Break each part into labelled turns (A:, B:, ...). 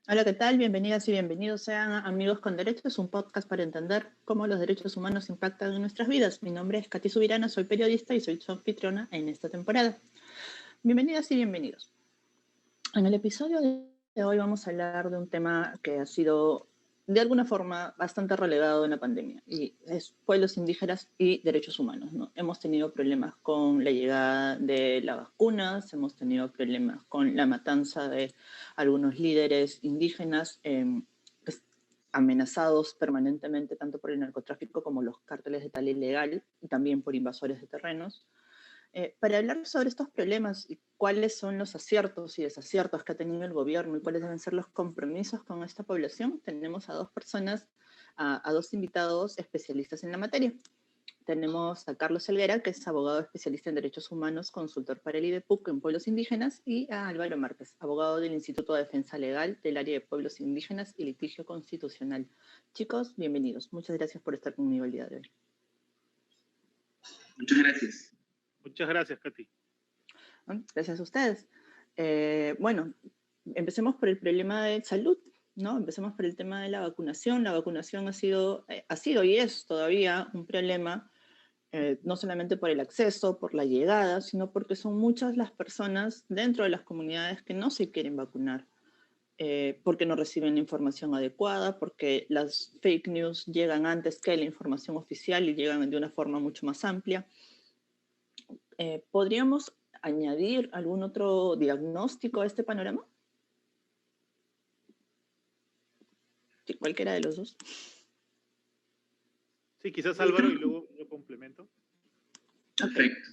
A: Hola, ¿qué tal? Bienvenidas y bienvenidos sean a Amigos con Derechos, un podcast para entender cómo los derechos humanos impactan en nuestras vidas. Mi nombre es Katy Subirana, soy periodista y soy su anfitriona en esta temporada. Bienvenidas y bienvenidos. En el episodio de hoy vamos a hablar de un tema que ha sido de alguna forma bastante relegado en la pandemia, y es pueblos indígenas y derechos humanos, ¿no? Hemos tenido problemas con la llegada de las vacunas, hemos tenido problemas con la matanza de algunos líderes indígenas, pues, amenazados permanentemente tanto por el narcotráfico como los cárteles de tala ilegal, y también por invasores de terrenos. Para hablar sobre estos problemas y cuáles son los aciertos y desaciertos que ha tenido el gobierno y cuáles deben ser los compromisos con esta población, tenemos a dos personas, a dos invitados especialistas en la materia. Tenemos a Carlos Helguera, que es abogado especialista en derechos humanos, consultor para el IDPUC en pueblos indígenas, y a Álvaro Márquez, abogado del Instituto de Defensa Legal del área de pueblos indígenas y litigio constitucional. Chicos, bienvenidos. Muchas gracias por estar conmigo el día de hoy.
B: Muchas gracias.
C: Muchas gracias, Katy.
A: Gracias a ustedes. Bueno, empecemos por el problema de salud, ¿no? Empecemos por el tema de la vacunación. La vacunación ha sido y es todavía un problema, no solamente por el acceso, por la llegada, sino porque son muchas las personas dentro de las comunidades que no se quieren vacunar, porque no reciben la información adecuada, porque las fake news llegan antes que la información oficial y llegan de una forma mucho más amplia. ¿Podríamos añadir algún otro diagnóstico a este panorama? Sí, cualquiera de los dos.
C: Sí, quizás Álvaro y luego yo complemento.
B: Perfecto.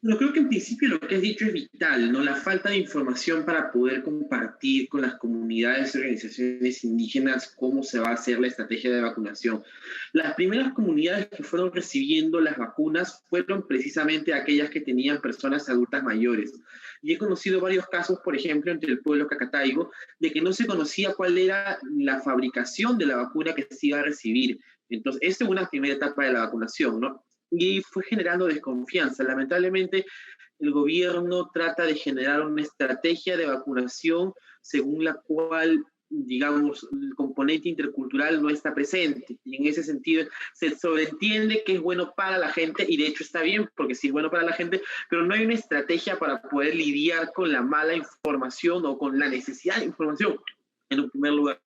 B: Bueno, creo que en principio lo que has dicho es vital, ¿no? La falta de información para poder compartir con las comunidades y organizaciones indígenas cómo se va a hacer la estrategia de vacunación. Las primeras comunidades que fueron recibiendo las vacunas fueron precisamente aquellas que tenían personas adultas mayores. Y he conocido varios casos, por ejemplo, entre el pueblo cacataigo, de que no se conocía cuál era la fabricación de la vacuna que se iba a recibir. Entonces, esta es una primera etapa de la vacunación, ¿no? Y fue generando desconfianza. Lamentablemente, el gobierno trata de generar una estrategia de vacunación según la cual, digamos, el componente intercultural no está presente. Y en ese sentido, se sobreentiende que es bueno para la gente, y de hecho está bien, porque sí es bueno para la gente, pero no hay una estrategia para poder lidiar con la mala información o con la necesidad de información, en un primer lugar.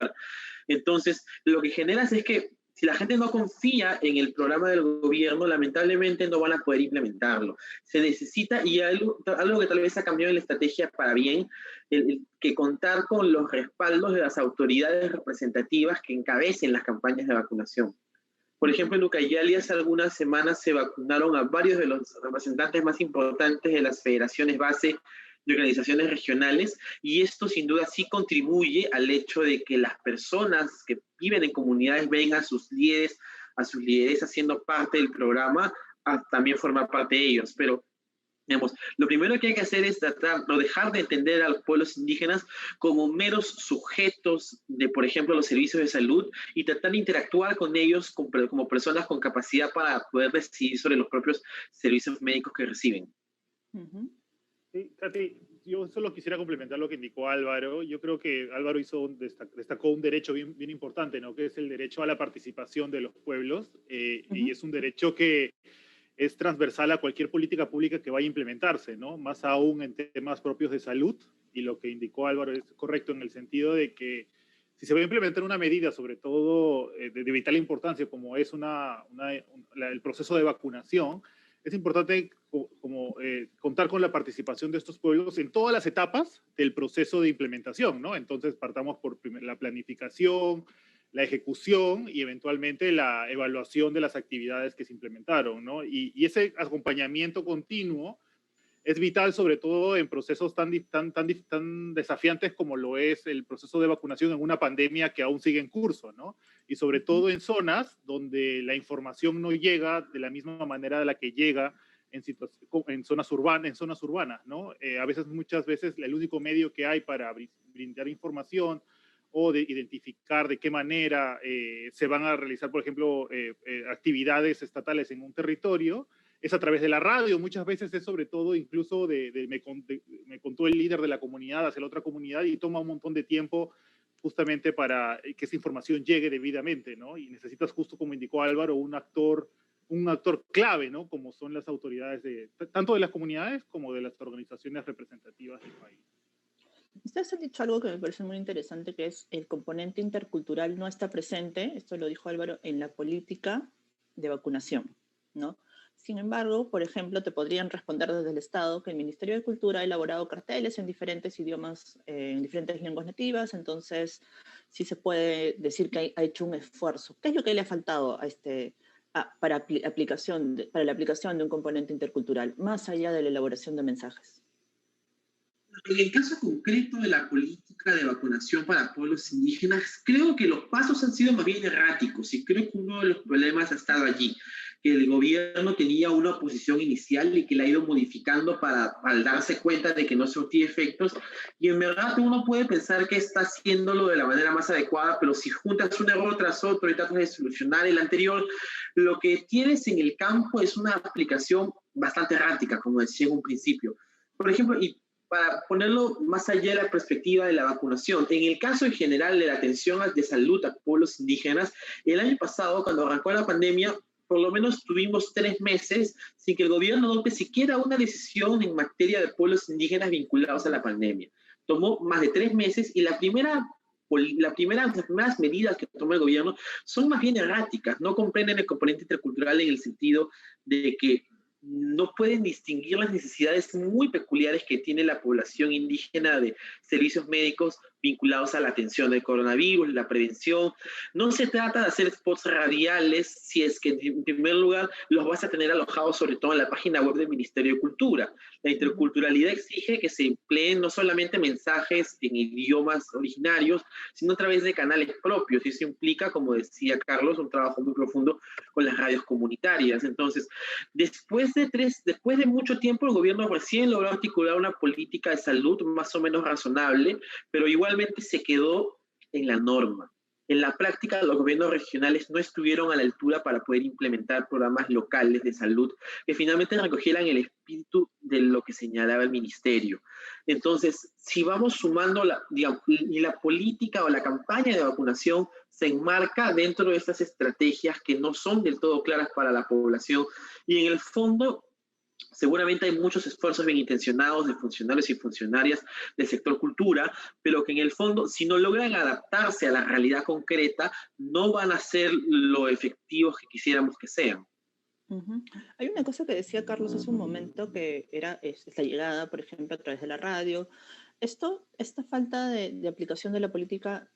B: Entonces, lo que generas es que si la gente no confía en el programa del gobierno, lamentablemente no van a poder implementarlo. Se necesita, y algo que tal vez ha cambiado en la estrategia para bien, que contar con los respaldos de las autoridades representativas que encabecen las campañas de vacunación. Por ejemplo, en Ucayali hace algunas semanas se vacunaron a varios de los representantes más importantes de las federaciones base de organizaciones regionales, y esto sin duda sí contribuye al hecho de que las personas que viven en comunidades ven a sus líderes haciendo parte del programa, a también formar parte de ellos. Pero digamos, lo primero que hay que hacer es tratar o dejar de entender a los pueblos indígenas como meros sujetos de, por ejemplo, los servicios de salud, y tratar de interactuar con ellos como personas con capacidad para poder decidir sobre los propios servicios médicos que reciben.
C: Sí, Katy, yo solo quisiera complementar lo que indicó Álvaro. Yo creo que Álvaro destacó un derecho bien, bien importante, ¿no? Que es el derecho a la participación de los pueblos, y es un derecho que es transversal a cualquier política pública que vaya a implementarse, ¿no? Más aún en temas propios de salud, y lo que indicó Álvaro es correcto en el sentido de que si se va a implementar una medida, sobre todo de vital importancia, como es el proceso de vacunación, es importante contar con la participación de estos pueblos en todas las etapas del proceso de implementación, ¿no? Entonces partamos por la planificación, la ejecución y eventualmente la evaluación de las actividades que se implementaron, ¿no? Y ese acompañamiento continuo es vital, sobre todo en procesos tan desafiantes como lo es el proceso de vacunación en una pandemia que aún sigue en curso, ¿no? Y sobre todo en zonas donde la información no llega de la misma manera de la que llega en zonas urbanas, ¿no? Muchas veces, el único medio que hay para brindar información o de identificar de qué manera se van a realizar, por ejemplo, actividades estatales en un territorio, es a través de la radio. Muchas veces es sobre todo incluso me contó el líder de la comunidad hacia la otra comunidad, y toma un montón de tiempo justamente para que esa información llegue debidamente, ¿no? Y necesitas, justo como indicó Álvaro, un actor clave, ¿no? Como son las autoridades tanto de las comunidades como de las organizaciones representativas del país.
A: Ustedes han dicho algo que me parece muy interesante, que es el componente intercultural no está presente, esto lo dijo Álvaro, en la política de vacunación, ¿no? Sin embargo, por ejemplo, te podrían responder desde el Estado que el Ministerio de Cultura ha elaborado carteles en diferentes idiomas, en diferentes lenguas nativas, entonces sí se puede decir que ha hecho un esfuerzo. ¿Qué es lo que le ha faltado para la aplicación de un componente intercultural, más allá de la elaboración de mensajes?
B: En el caso concreto de la política de vacunación para pueblos indígenas, creo que los pasos han sido más bien erráticos y creo que uno de los problemas ha estado allí, que el gobierno tenía una posición inicial y que la ha ido modificando al darse cuenta de que no surtía efectos, y en verdad uno puede pensar que está haciéndolo de la manera más adecuada, pero si juntas un error tras otro y tratas de solucionar el anterior, lo que tienes en el campo es una aplicación bastante errática, como decía en un principio. Por ejemplo, y para ponerlo más allá de la perspectiva de la vacunación, en el caso en general de la atención de salud a pueblos indígenas, el año pasado, cuando arrancó la pandemia, por lo menos tuvimos 3 meses sin que el gobierno adopte siquiera una decisión en materia de pueblos indígenas vinculados a la pandemia. Tomó más de 3 meses y las primeras medidas que toma el gobierno son más bien erráticas, no comprenden el componente intercultural en el sentido de que no pueden distinguir las necesidades muy peculiares que tiene la población indígena de servicios médicos vinculados a la atención del coronavirus, la prevención. No se trata de hacer spots radiales, si es que en primer lugar los vas a tener alojados sobre todo en la página web del Ministerio de Cultura. La interculturalidad exige que se empleen no solamente mensajes en idiomas originarios, sino a través de canales propios, y eso implica, como decía Carlos, un trabajo muy profundo con las radios comunitarias. Entonces, después de mucho tiempo, el gobierno recién logró articular una política de salud más o menos razonable, pero igualmente se quedó en la norma. En la práctica, los gobiernos regionales no estuvieron a la altura para poder implementar programas locales de salud que finalmente recogieran el espíritu de lo que señalaba el ministerio. Entonces, si vamos sumando la política o la campaña de vacunación se enmarca dentro de estas estrategias que no son del todo claras para la población, y en el fondo seguramente hay muchos esfuerzos bien intencionados de funcionarios y funcionarias del sector cultura, pero que en el fondo, si no logran adaptarse a la realidad concreta, no van a ser lo efectivos que quisiéramos que sean.
A: Hay una cosa que decía Carlos hace un momento, que era la llegada, por ejemplo, a través de la radio. Esta falta de aplicación de una política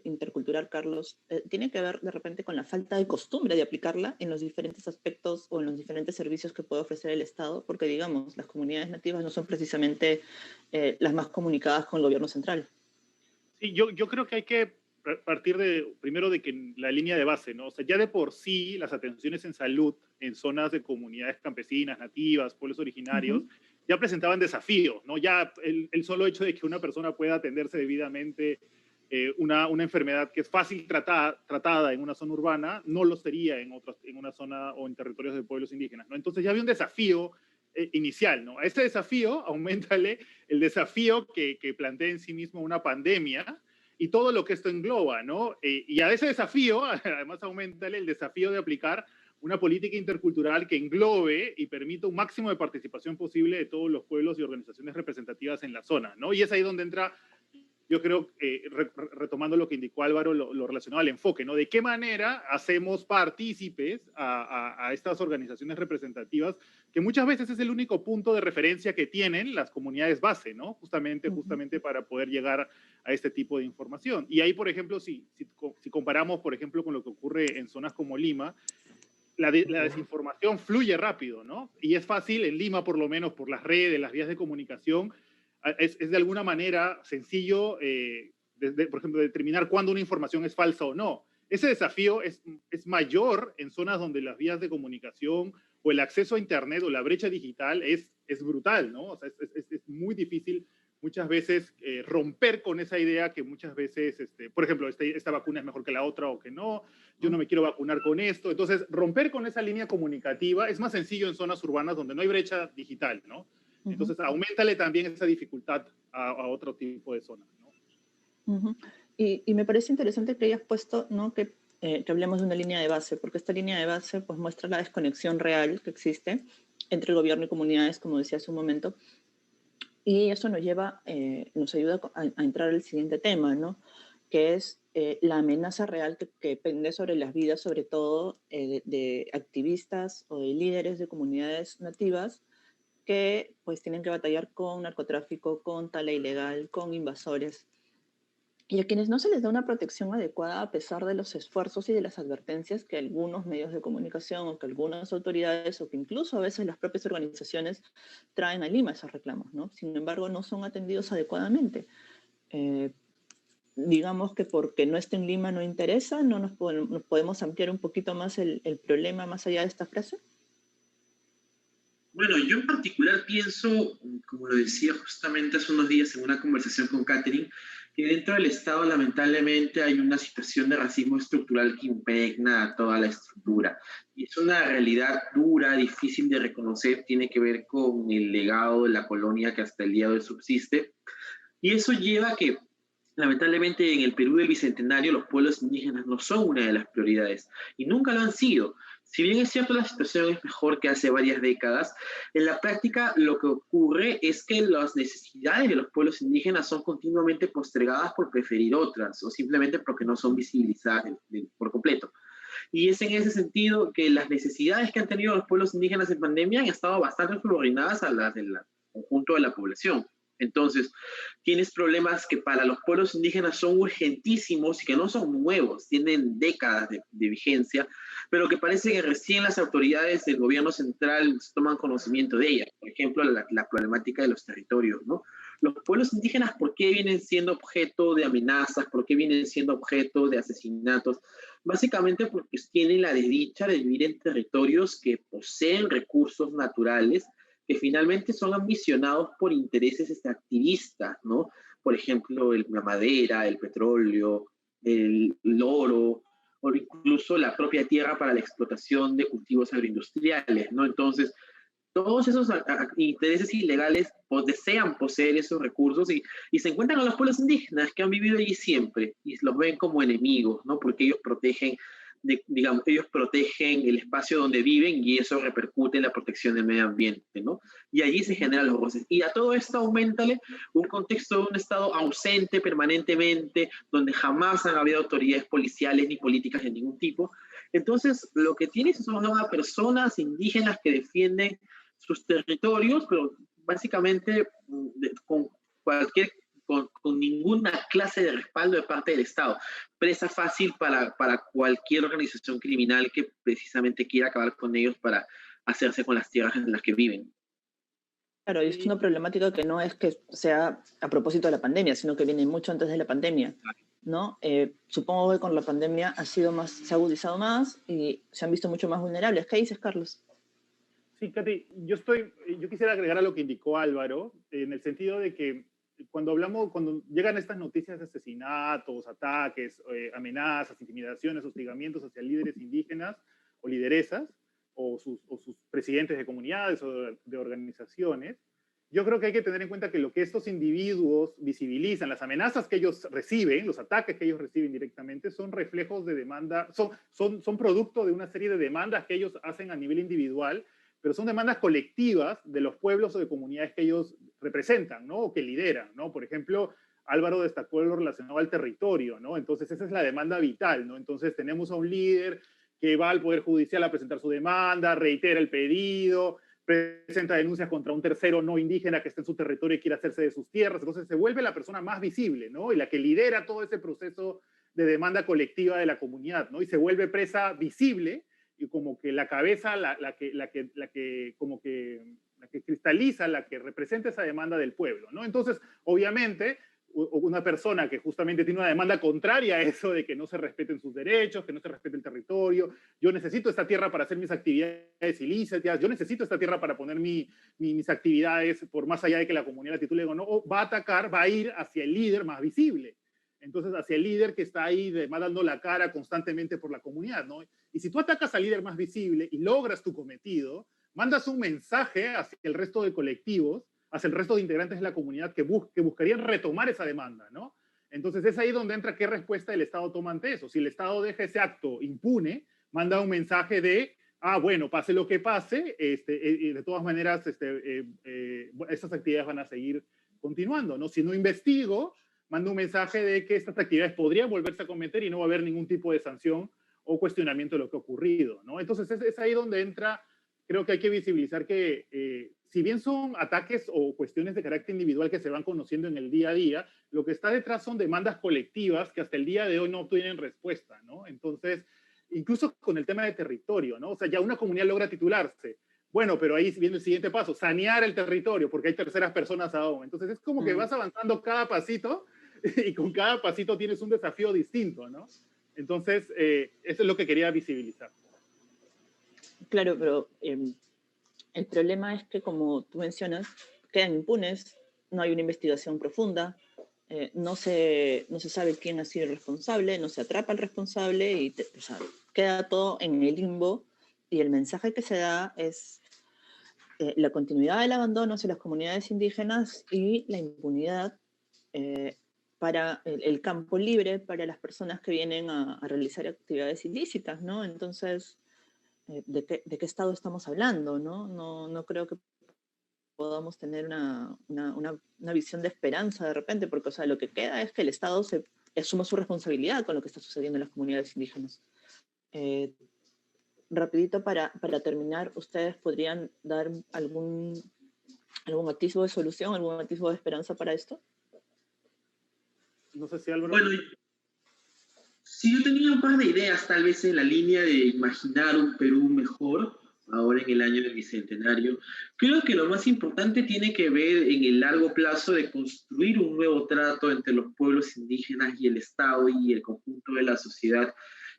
A: intercultural, Carlos, tiene que ver de repente con la falta de costumbre de aplicarla en los diferentes aspectos o en los diferentes servicios que puede ofrecer el Estado, porque, digamos, las comunidades nativas no son precisamente las más comunicadas con el gobierno central.
C: Sí, yo creo que hay que partir primero de que la línea de base, ¿no? O sea, ya de por sí las atenciones en salud en zonas de comunidades campesinas, nativas, pueblos originarios, ya presentaban desafíos, ¿no? Ya el solo hecho de que una persona pueda atenderse debidamente una enfermedad que es fácil tratada en una zona urbana, no lo sería en una zona o en territorios de pueblos indígenas, ¿no? Entonces ya había un desafío inicial, ¿no? A este desafío, auméntale el desafío que plantea en sí mismo una pandemia y todo lo que esto engloba, ¿no? Y a ese desafío, además, auméntale el desafío de aplicar una política intercultural que englobe y permita un máximo de participación posible de todos los pueblos y organizaciones representativas en la zona, ¿no? Y es ahí donde entra, yo creo, retomando lo que indicó Álvaro, lo relacionado al enfoque, ¿no? De qué manera hacemos partícipes a estas organizaciones representativas, que muchas veces es el único punto de referencia que tienen las comunidades base, ¿no? Justamente para poder llegar a este tipo de información. Y ahí, por ejemplo, si comparamos, por ejemplo, con lo que ocurre en zonas como Lima, la desinformación fluye rápido, ¿no? Y es fácil, en Lima por lo menos, por las redes, las vías de comunicación, es de alguna manera sencillo, por ejemplo, determinar cuándo una información es falsa o no. Ese desafío es mayor en zonas donde las vías de comunicación o el acceso a Internet o la brecha digital es brutal, ¿no? O sea, es muy difícil muchas veces romper con esa idea que muchas veces, por ejemplo, esta vacuna es mejor que la otra o que no, yo no me quiero vacunar con esto. Entonces, romper con esa línea comunicativa es más sencillo en zonas urbanas donde no hay brecha digital, ¿no? Entonces, auméntale también esa dificultad a otro tipo de zonas, ¿no?
A: Ujú. Y me parece interesante que hayas puesto, ¿no? Que hablemos de una línea de base, porque esta línea de base pues, muestra la desconexión real que existe entre el gobierno y comunidades, como decía hace un momento, y eso nos lleva, nos ayuda a entrar al siguiente tema, ¿no? Que es la amenaza real que pende sobre las vidas, sobre todo de activistas o de líderes de comunidades nativas que pues tienen que batallar con narcotráfico, con tala ilegal, con invasores y a quienes no se les da una protección adecuada a pesar de los esfuerzos y de las advertencias que algunos medios de comunicación o que algunas autoridades o que incluso a veces las propias organizaciones traen a Lima esos reclamos, ¿no? Sin embargo, no son atendidos adecuadamente. Eh, digamos que porque no esté en Lima no interesa, no nos podemos ampliar un poquito más el problema más allá de esta frase.
B: Bueno, yo en particular pienso, como lo decía justamente hace unos días en una conversación con Catherine, que dentro del Estado lamentablemente hay una situación de racismo estructural que impregna a toda la estructura. Y es una realidad dura, difícil de reconocer, tiene que ver con el legado de la colonia que hasta el día de hoy subsiste. Y eso lleva a que lamentablemente en el Perú del Bicentenario los pueblos indígenas no son una de las prioridades y nunca lo han sido. Si bien es cierto la situación es mejor que hace varias décadas, en la práctica lo que ocurre es que las necesidades de los pueblos indígenas son continuamente postergadas por preferir otras o simplemente porque no son visibilizadas por completo. Y es en ese sentido que las necesidades que han tenido los pueblos indígenas en pandemia han estado bastante subordinadas a las del conjunto de la población. Entonces, tienes problemas que para los pueblos indígenas son urgentísimos y que no son nuevos, tienen décadas de vigencia, pero que parece que recién las autoridades del gobierno central toman conocimiento de ellas. Por ejemplo, la problemática de los territorios, ¿no? Los pueblos indígenas, ¿por qué vienen siendo objeto de amenazas? ¿Por qué vienen siendo objeto de asesinatos? Básicamente porque tienen la desdicha de vivir en territorios que poseen recursos naturales que finalmente son ambicionados por intereses extractivistas, ¿no? Por ejemplo, la madera, el petróleo, el oro, o incluso la propia tierra para la explotación de cultivos agroindustriales, ¿no? Entonces, todos esos intereses ilegales desean poseer esos recursos y se encuentran a los pueblos indígenas que han vivido allí siempre y los ven como enemigos, ¿no? Porque ellos protegen, digamos, ellos protegen el espacio donde viven y eso repercute en la protección del medio ambiente, ¿no? Y allí se generan los roces. Y a todo esto aumentale un contexto de un Estado ausente permanentemente, donde jamás han habido autoridades policiales ni políticas de ningún tipo. Entonces, lo que tienes son personas indígenas que defienden sus territorios, pero básicamente con con ninguna clase de respaldo de parte del Estado. Presa fácil para cualquier organización criminal que precisamente quiera acabar con ellos para hacerse con las tierras en las que viven.
A: Claro, y es una problemática que no es que sea a propósito de la pandemia, sino que viene mucho antes de la pandemia, ¿no? Supongo que con la pandemia se ha agudizado más y se han visto mucho más vulnerables. ¿Qué dices, Carlos?
C: Sí, Katy, yo quisiera agregar a lo que indicó Álvaro, en el sentido de que cuando llegan estas noticias de asesinatos, ataques, amenazas, intimidaciones, hostigamientos hacia líderes indígenas o lideresas, o sus presidentes de comunidades o de organizaciones, yo creo que hay que tener en cuenta que lo que estos individuos visibilizan, las amenazas que ellos reciben, los ataques que ellos reciben directamente, son reflejos de demanda, son producto de una serie de demandas que ellos hacen a nivel individual, pero son demandas colectivas de los pueblos o de comunidades que ellos representan, ¿no? O que lideran, ¿no? Por ejemplo, Álvaro destacó lo relacionado al territorio, ¿no? Entonces, esa es la demanda vital, ¿no? Entonces, tenemos a un líder que va al Poder Judicial a presentar su demanda, reitera el pedido, presenta denuncias contra un tercero no indígena que está en su territorio y quiere hacerse de sus tierras. Entonces, se vuelve la persona más visible, ¿no? Y la que lidera todo ese proceso de demanda colectiva de la comunidad, ¿no? Y se vuelve presa visible y como que la cabeza, la que cristaliza, la que representa esa demanda del pueblo, ¿no? Entonces, obviamente, una persona que justamente tiene una demanda contraria a eso de que no se respeten sus derechos, que no se respete el territorio, yo necesito esta tierra para hacer mis actividades ilícitas, yo necesito esta tierra para poner mis actividades, por más allá de que la comunidad la titule o no, va a atacar, va a ir hacia el líder más visible. Entonces, hacia el líder que está ahí dando la cara constantemente por la comunidad, ¿no? Y si tú atacas al líder más visible y logras tu cometido, mandas un mensaje hacia el resto de colectivos, hacia el resto de integrantes de la comunidad que buscarían retomar esa demanda, ¿no? Entonces es ahí donde entra qué respuesta el Estado toma ante eso. Si el Estado deja ese acto impune, manda un mensaje de, bueno, pase lo que pase, de todas maneras estas actividades van a seguir continuando, ¿no? Si no investigo, manda un mensaje de que estas actividades podrían volverse a cometer y no va a haber ningún tipo de sanción o cuestionamiento de lo que ha ocurrido, ¿no? Entonces es ahí donde entra, creo que hay que visibilizar que si bien son ataques o cuestiones de carácter individual que se van conociendo en el día a día, lo que está detrás son demandas colectivas que hasta el día de hoy no obtienen respuesta, ¿no? Entonces, incluso con el tema de territorio, ¿no? O sea, ya una comunidad logra titularse. Bueno, pero ahí viene el siguiente paso, sanear el territorio, porque hay terceras personas aún. Entonces, es como que vas avanzando cada pasito y con cada pasito tienes un desafío distinto, ¿no? Entonces, eso es lo que quería visibilizar.
A: Claro, pero el problema es que, como tú mencionas, quedan impunes, no hay una investigación profunda, no se sabe quién ha sido el responsable, no se atrapa al responsable y o sea, queda todo en el limbo, y el mensaje que se da es la continuidad del abandono hacia las comunidades indígenas y la impunidad para el campo libre para las personas que vienen a realizar actividades ilícitas, ¿no? Entonces, ¿de qué Estado estamos hablando? No creo que podamos tener una visión de esperanza de repente, porque, o sea, lo que queda es que el Estado asuma su responsabilidad con lo que está sucediendo en las comunidades indígenas. Rapidito para terminar, ¿ustedes podrían dar algún atisbo de solución, algún atisbo de esperanza para esto?
C: No sé si Álvaro...
B: Bueno, sí, yo tenía un par de ideas, tal vez en la línea de imaginar un Perú mejor, ahora en el año del Bicentenario. Creo que lo más importante tiene que ver en el largo plazo de construir un nuevo trato entre los pueblos indígenas y el Estado y el conjunto de la sociedad.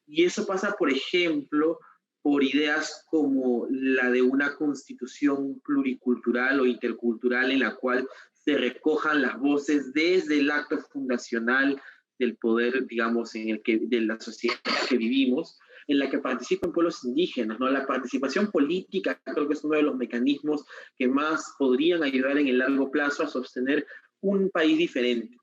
B: Y eso pasa, por ejemplo, por ideas como la de una constitución pluricultural o intercultural en la cual se recojan las voces desde el acto fundacional del poder, digamos, de la sociedad en la que vivimos, en la que participan pueblos indígenas, ¿no? La participación política creo que es uno de los mecanismos que más podrían ayudar en el largo plazo a sostener un país diferente.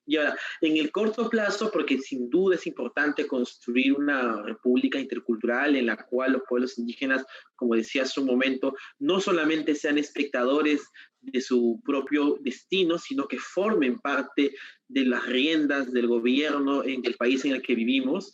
B: Y ahora, en el corto plazo, porque sin duda es importante construir una república intercultural en la cual los pueblos indígenas, como decía hace un momento, no solamente sean espectadores de su propio destino, sino que formen parte de las riendas del gobierno en el país en el que vivimos.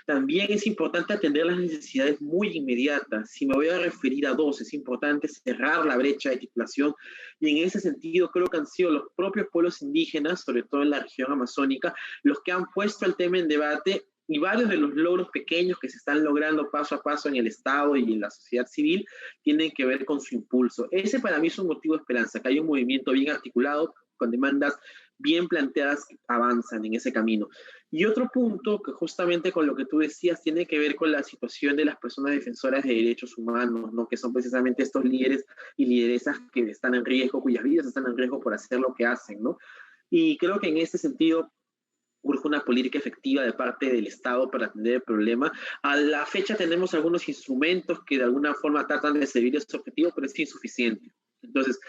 B: También es importante atender las necesidades muy inmediatas. Si me voy a referir a dos, es importante cerrar la brecha de titulación, y en ese sentido creo que han sido los propios pueblos indígenas, sobre todo en la región amazónica, los que han puesto el tema en debate, y varios de los logros pequeños que se están logrando paso a paso en el Estado y en la sociedad civil tienen que ver con su impulso. Ese para mí es un motivo de esperanza, que hay un movimiento bien articulado, con demandas bien planteadas que avanzan en ese camino. Y otro punto que justamente con lo que tú decías tiene que ver con la situación de las personas defensoras de derechos humanos, ¿no? Que son precisamente estos líderes y lideresas que están en riesgo, cuyas vidas están en riesgo por hacer lo que hacen, ¿no? Y creo que en este sentido urge una política efectiva de parte del Estado para atender el problema. A la fecha tenemos algunos instrumentos que de alguna forma tratan de servir ese objetivo, pero es insuficiente. Entonces,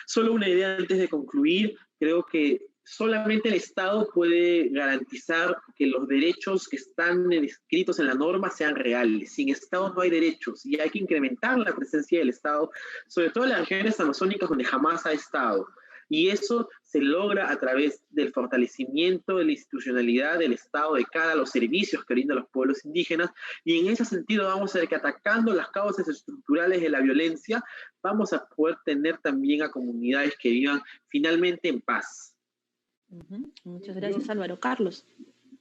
B: solo una idea antes de concluir. Creo que solamente el Estado puede garantizar que los derechos que están escritos en la norma sean reales. Sin Estado no hay derechos y hay que incrementar la presencia del Estado, sobre todo en las regiones amazónicas donde jamás ha estado. Y eso se logra a través del fortalecimiento de la institucionalidad del Estado de cara a los servicios que brindan los pueblos indígenas. Y en ese sentido vamos a ver que atacando las causas estructurales de la violencia, vamos a poder tener también a comunidades que vivan finalmente en paz.
A: Muchas gracias, Álvaro. Carlos.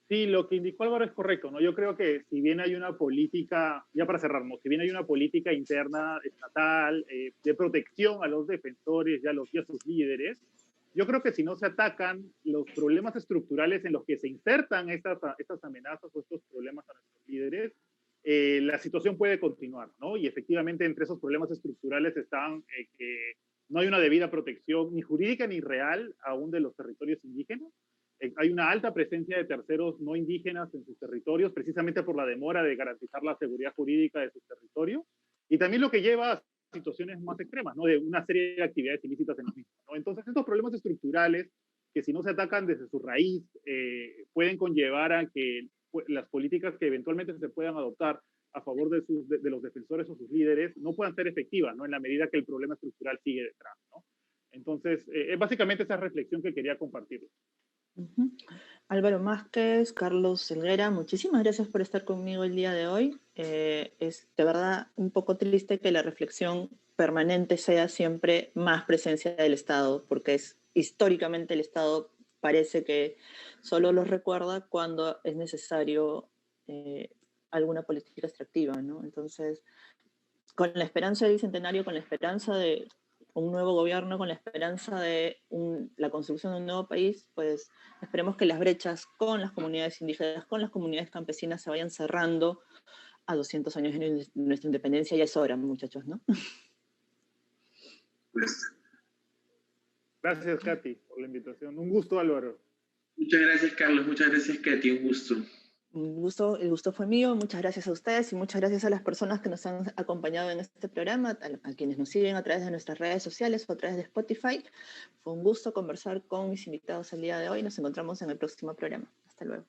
C: Sí, lo que indicó Álvaro es correcto, ¿no? Yo creo que si bien hay una política, ya para cerrarnos, si bien hay una política interna estatal de protección a los defensores y a sus líderes, yo creo que si no se atacan los problemas estructurales en los que se insertan estas amenazas o estos problemas a nuestros líderes, la situación puede continuar, ¿no? Y efectivamente entre esos problemas estructurales están que no hay una debida protección ni jurídica ni real aún de los territorios indígenas. Hay una alta presencia de terceros no indígenas en sus territorios, precisamente por la demora de garantizar la seguridad jurídica de sus territorios, y también lo que lleva a situaciones más extremas, ¿no? De una serie de actividades ilícitas en los mismos, ¿no? Entonces, estos problemas estructurales que si no se atacan desde su raíz, pueden conllevar a que las políticas que eventualmente se puedan adoptar a favor de los defensores o sus líderes no puedan ser efectivas, ¿no? En la medida que el problema estructural sigue detrás, ¿no? Entonces, es básicamente esa reflexión que quería compartir.
A: Álvaro Másquez, Carlos Helguera, muchísimas gracias por estar conmigo el día de hoy. Es de verdad un poco triste que la reflexión permanente sea siempre más presencia del Estado, porque históricamente el Estado parece que solo los recuerda cuando es necesario alguna política extractiva, ¿no? Entonces, con la esperanza del Bicentenario, con la esperanza de un nuevo gobierno, con la esperanza de la construcción de un nuevo país, pues esperemos que las brechas con las comunidades indígenas, con las comunidades campesinas se vayan cerrando a 200 años de nuestra independencia. Ya es hora, muchachos, ¿no?
C: Gracias, Katy, por la invitación. Un gusto, Álvaro.
B: Muchas gracias, Carlos. Muchas gracias, Katy. Un gusto.
A: El gusto fue mío. Muchas gracias a ustedes y muchas gracias a las personas que nos han acompañado en este programa, a quienes nos siguen a través de nuestras redes sociales o a través de Spotify. Fue un gusto conversar con mis invitados el día de hoy. Nos encontramos en el próximo programa. Hasta luego.